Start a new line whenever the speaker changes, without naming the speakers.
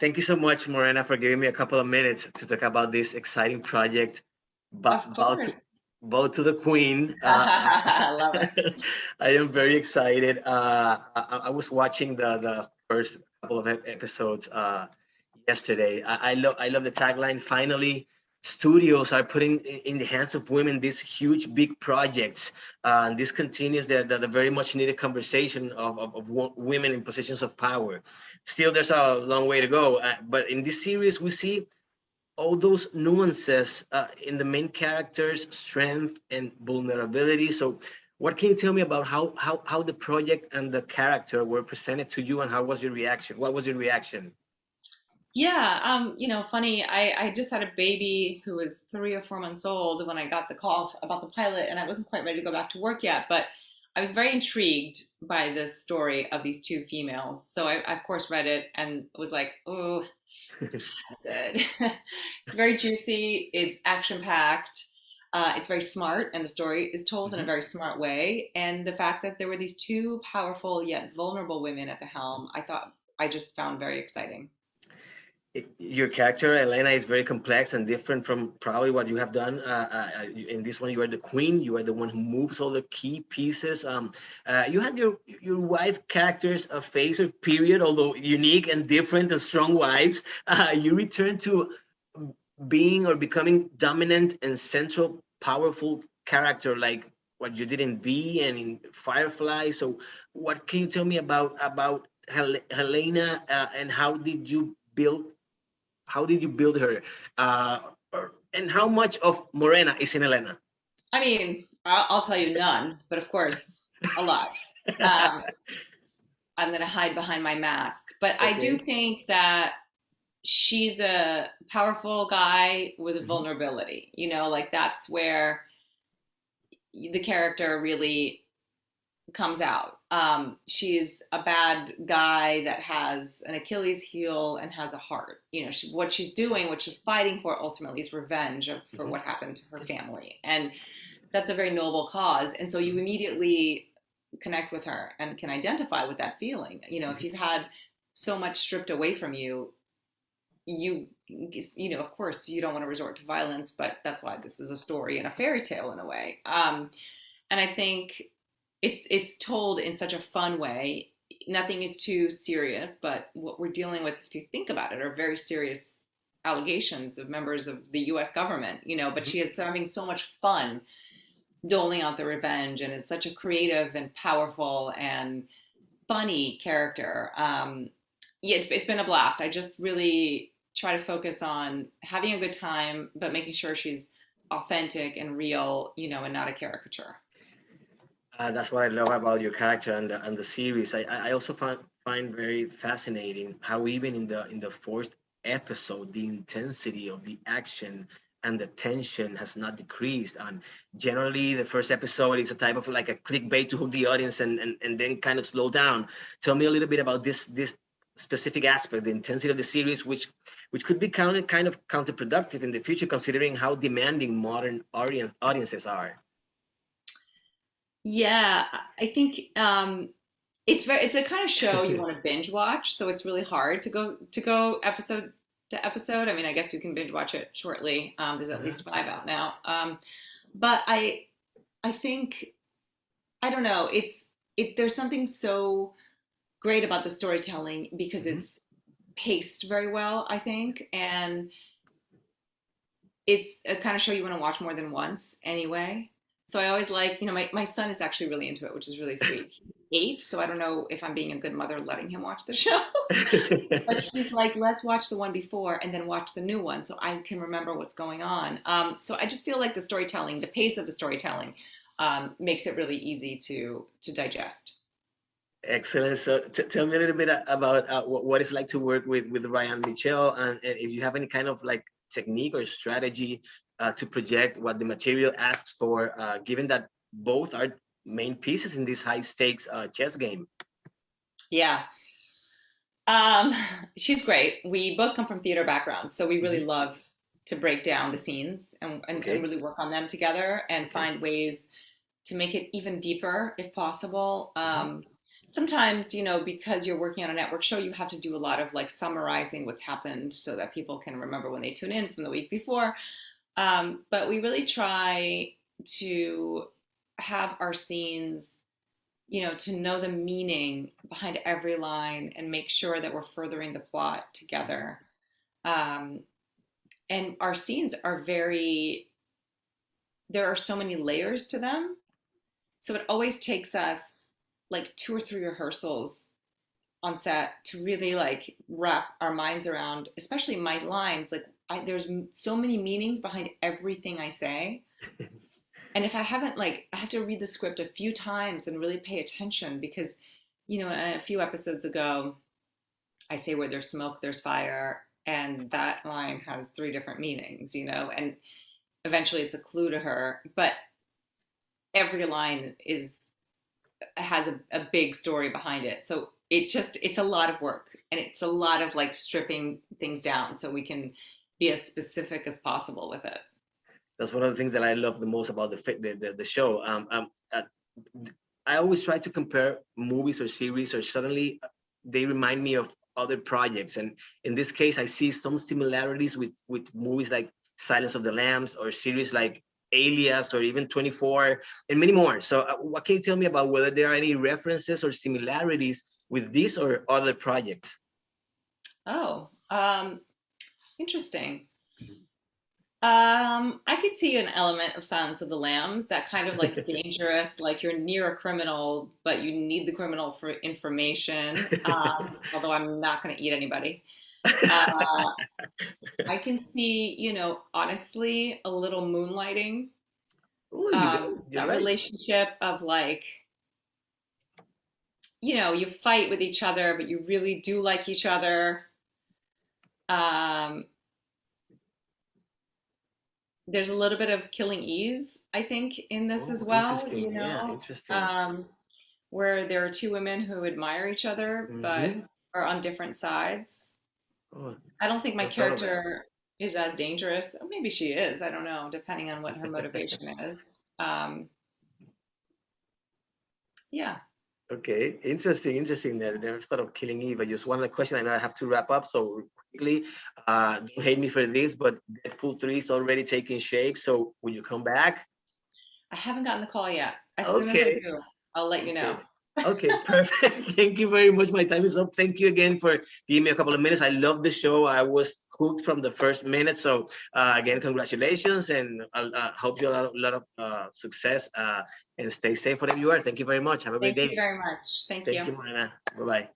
Thank you so much, Morena, for giving me a couple of minutes to talk about this exciting project.
Of
About to
course.
bow to the Queen.
I love it.
I am very excited. I was watching the first couple of episodes yesterday. I love the tagline. Finally, studios are putting in the hands of women these huge, big projects. And this continues the very much needed conversation of women in positions of power. Still, there's a long way to go. But in this series, we see all those nuances in the main character's strength and vulnerability. So, what can you tell me about how the project and the character were presented to you, and how was your reaction? What was your reaction?
Yeah, funny. I just had a baby who was 3 or 4 months old when I got the call about the pilot, and I wasn't quite ready to go back to work yet. But I was very intrigued by this story of these two females. So I of course, read it and was like, oh, it's kind of good. It's very juicy. It's action packed. It's very smart, and the story is told in a
Mhm.
very smart way. And the fact that there were these two powerful yet vulnerable women at the helm, I just found very exciting.
Your character Elena is very complex and different from probably what you have done. In this one, you are the queen. You are the one who moves all the key pieces. You had your wife characters a phase or period, although unique and different and strong wives. You return to being or becoming dominant and central, powerful character like what you did in V and in Firefly. So, what can you tell me about Helena, and how did you build her, and how much of Morena is in Elena?
I mean, I'll tell you none, but of course, a lot. Um, I'm going to hide behind my mask. But I do
Okay.
think that she's a powerful guy with a
Mhm.
vulnerability. Like that's where the character really comes out. She's a bad guy that has an Achilles heel and has a heart. What she's doing, what she's fighting for ultimately is revenge for
Mhm.
what happened to her family. And that's a very noble cause. And so you immediately connect with her and can identify with that feeling. If
Mhm.
you've had so much stripped away from you, of course, you don't want to resort to violence, but that's why this is a story and a fairy tale in a way. And I think it's told in such a fun way. Nothing is too serious, but what we're dealing with, if you think about it, are very serious allegations of members of the U.S. government. But
Mhm.
she is having so much fun doling out the revenge, and is such a creative and powerful and funny character. Yeah, it's been a blast. I just really try to focus on having a good time, but making sure she's authentic and real, and not a caricature.
That's what I love about your character and the series. I also find very fascinating how even in the fourth episode, the intensity of the action and the tension has not decreased. And generally, the first episode is a type of like a clickbait to hook the audience and then kind of slow down. Tell me a little bit about this specific aspect, the intensity of the series, which could be kind of counterproductive in the future, considering how demanding modern audiences are.
Yeah, I think it's a kind of show you want to binge watch, so it's really hard to go episode to episode. I mean, I guess you can binge watch it shortly. There's at
Uh-huh.
least five out now. But I think I don't know. There's something so great about the storytelling because
Mhm.
it's paced very well, I think, and it's a kind of show you want to watch more than once anyway. So I always like, my son is actually really into it, which is really sweet. He's 8, so I don't know if I'm being a good mother letting him watch the show. But he's like, let's watch the one before and then watch the new one so I can remember what's going on. So I just feel like the pace of the storytelling, makes it really easy to digest.
Excellent. So tell me a little bit about what it's like to work with Ryan Michelle, and if you have any kind of like technique or strategy to project what the material asks for, given that both are main pieces in this high stakes chess game.
Yeah. Um, she's great. We both come from theater backgrounds, so we really
Mhm.
love to break down the scenes and
Okay.
really work on them together and
Okay.
find ways to make it even deeper if possible.
Mhm.
sometimes, you know, because you're working on a network show, you have to do a lot of like summarizing what's happened so that people can remember when they tune in from the week before. But we really try to have our scenes, you know, to know the meaning behind every line and make sure that we're furthering the plot together. Um, and our scenes are very, there are so many layers to them. So it always takes us like 2 or 3 rehearsals on set to really like wrap our minds around, especially my lines. Like there's so many meanings behind everything I say. And if I haven't, like, I have to read the script a few times and really pay attention because, you know, a few episodes ago, I say where there's smoke, there's fire. And that line has 3 different meanings, you know, and eventually it's a clue to her. But every line has a big story behind it. So it's a lot of work and it's a lot of like stripping things down so we can be as specific as possible with it.
That's one of the things that I love the most about the show. I always try to compare movies or series, or suddenly they remind me of other projects. And in this case, I see some similarities with movies like Silence of the Lambs, or series like Alias, or even 24, and many more. So what can you tell me about whether there are any references or similarities with this or other projects?
Oh, interesting. I could see an element of Silence of the Lambs, that kind of like dangerous, like you're near a criminal, but you need the criminal for information. Although I'm not going to eat anybody. Uh, I can see, you know, honestly, a little moonlighting.
Oh, you do. You're
That
right.
relationship of like, you know, you fight with each other, but you really do like each other. Um, there's a little bit of Killing Eve, I think, in this as
Oh,
well, you
interesting. Yeah,
know,
interesting.
where there are 2 women who admire each other but
Mm-hmm.
are on different sides.
Oh,
I don't think my
never thought of that.
character is as dangerous. Or maybe she is. I don't know, depending on what her motivation is. Yeah.
Okay, interesting, interesting. Never thought of Killing Eve. But just one other question. I know I have to wrap up, so quickly. Don't hate me for this, but Deadpool 3 is already taking shape. So will you come back?
I haven't gotten the call yet. As soon as I
Okay,
do, I'll let you know.
okay, okay, perfect. Thank you very much. My time is up. Thank you again for giving me a couple of minutes. I love the show. I was hooked from the first minute. So again, congratulations, and I hope you a lot of success, and stay safe wherever you are. Thank you very much. Have a great
Thank you
day.
very much. Thank
Thank
you.
you, Morena. Bye bye.